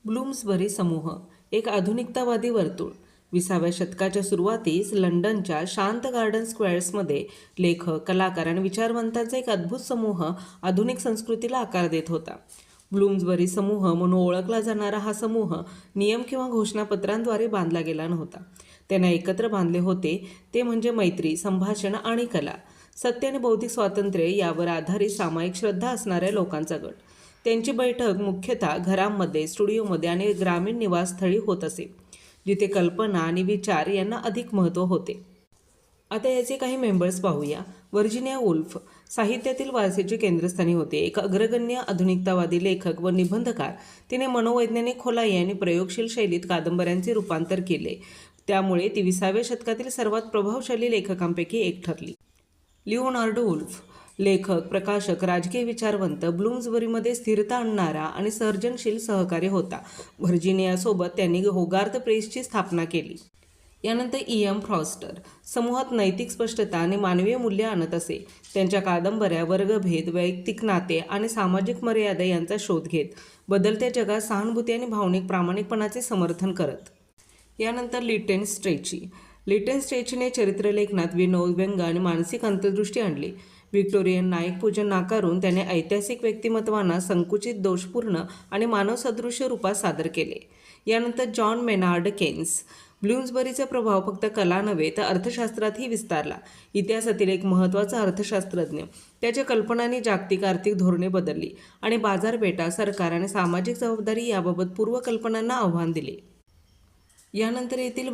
Bloomsbury समूह एक आधुनिकतावादी वर्तुळ. 20व्या शतकाच्या सुरुवातीस लंडनच्या शांत गार्डन स्क्वेअर्समध्ये लेखक, कलाकार आणि विचारवंतांचा एक अद्भुत समूह आधुनिक संस्कृतीला आकार देत होता. ब्लूम्सबरी समूह म्हणून ओळखला जाणारा हा समूह नियम किंवा घोषणापत्रांद्वारे बांधला गेला नव्हता. त्यांना एकत्र बांधले होते ते म्हणजे मैत्री, संभाषण आणि कला, सत्य आणि बौद्धिक स्वातंत्र्य यावर आधारित सामायिक श्रद्धा असणाऱ्या लोकांचा गट. त्यांची बैठक मुख्यतः घरांमध्ये, स्टुडिओमध्ये आणि ग्रामीण निवासस्थळी होत असे, जिथे कल्पना आणि विचार यांना अधिक महत्त्व होते. आता याचे काही मेंबर्स पाहूया. व्हर्जिनिया वुल्फ साहित्यातील वारसेचे केंद्रस्थानी होते. एक अग्रगण्य आधुनिकतावादी लेखक व निबंधकार. तिने मनोवैज्ञानिक खोलाई आणि प्रयोगशील शैलीत कादंबऱ्यांचे रूपांतर केले, त्यामुळे ती 20व्या शतकातील सर्वात प्रभावशाली लेखकांपैकी एक ठरली. लिओनार्डो वुल्फ लेखक, प्रकाशक, राजकीय विचारवंत, ब्लूम्सबरीमध्ये स्थिरता आणणारा आणि सर्जनशील सहकारी होता. व्हर्जिनियासोबत त्यांनी होगार्थ प्रेसची स्थापना केली. यानंतर E.M. फ्रॉस्टर समूहात नैतिक स्पष्टता आणि मानवीय मूल्य आणत असे. त्यांच्या कादंबऱ्या वर्गभेद, वैयक्तिक नाते आणि सामाजिक मर्यादा यांचा शोध घेत बदलत्या जगात सहानुभूती आणि भावनिक प्रामाणिकपणाचे समर्थन करत. यानंतर लिटेन स्ट्रेचीने चरित्रलेखनात विनोद, व्यंग आणि मानसिक अंतर्दृष्टी आणली. व्हिक्टोरियन नायक पूजन नाकारून त्याने ऐतिहासिक व्यक्तिमत्वांना संकुचित, दोषपूर्ण आणि मानवसदृश्य रूपात सादर केले. यानंतर जॉन मेनार्ड केन्स ब्लूम्सबरीचा प्रभाव फक्त कला नव्हे तर अर्थशास्त्रातही विस्तारला. इतिहासातील एक महत्त्वाचा अर्थशास्त्रज्ञ. त्याच्या कल्पनांनी जागतिक आर्थिक धोरणे बदलली आणि बाजारपेठा, सरकार आणि सामाजिक जबाबदारी याबाबत पूर्वकल्पनांना आव्हान दिले. यानंतर येथील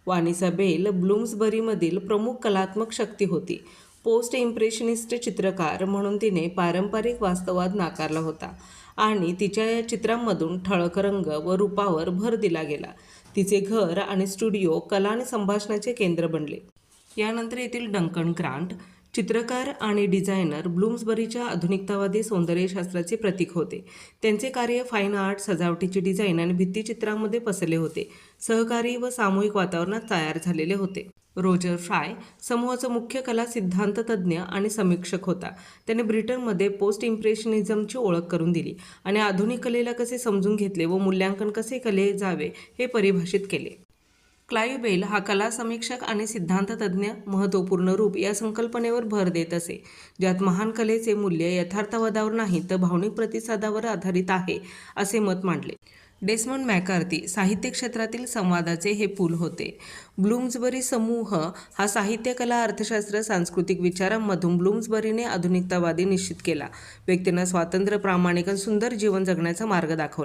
वानिसा बेल ब्लूम्सबरीमधील प्रमुख कलात्मक शक्ती होती. पोस्ट इम्प्रेशनिस्ट चित्रकार म्हणून तिने पारंपरिक वास्तववाद नाकारला होता आणि तिच्या या चित्रांमधून ठळक रंग व रूपावर भर दिला गेला. तिचे घर आणि स्टुडिओ कला आणि संभाषणाचे केंद्र बनले. यानंतर येथील डंकन ग्रांट चित्रकार आणि डिझायनर ब्लूम्सबरीच्या आधुनिकतावादी सौंदर्यशास्त्राचे प्रतीक होते. त्यांचे कार्य फाईन आर्ट, सजावटीची डिझाईन आणि भित्तिचित्रांमध्ये पसरले होते. सहकारी व सामूहिक वातावरणात तयार झालेले होते. रोजर फ्राय समूहाचा मुख्य कला सिद्धांत तज्ज्ञ आणि समीक्षक होता. त्याने ब्रिटनमध्ये पोस्ट इम्प्रेशनिझमची ओळख करून दिली आणि आधुनिक कलेला कसे समजून घेतले व मूल्यांकन कसे केले जावे हे परिभाषित केले. क्लाइव्ह बेल हा कला समीक्षक आणि सिद्धांत तज्ज्ञ महत्त्वपूर्ण रूप या संकल्पनेवर भर देत असे, ज्यात महान कलेचे मूल्य यथार्थवादावर नाही तर भावनिक प्रतिसादावर आधारित आहे असे मत मांडले. डेसमंड मॅकार्थी साहित्य क्षेत्रातील संवादाचे हे पूल होते. ब्लूम्सबरी समूह हा साहित्य, कला, अर्थशास्त्र, सांस्कृतिक विचारांमधून ब्लूम्सबरीने आधुनिकतावादी निश्चित केला. व्यक्तींना स्वातंत्र्य, प्रामाणिक आणि सुंदर जीवन जगण्याचा मार्ग दाखवला.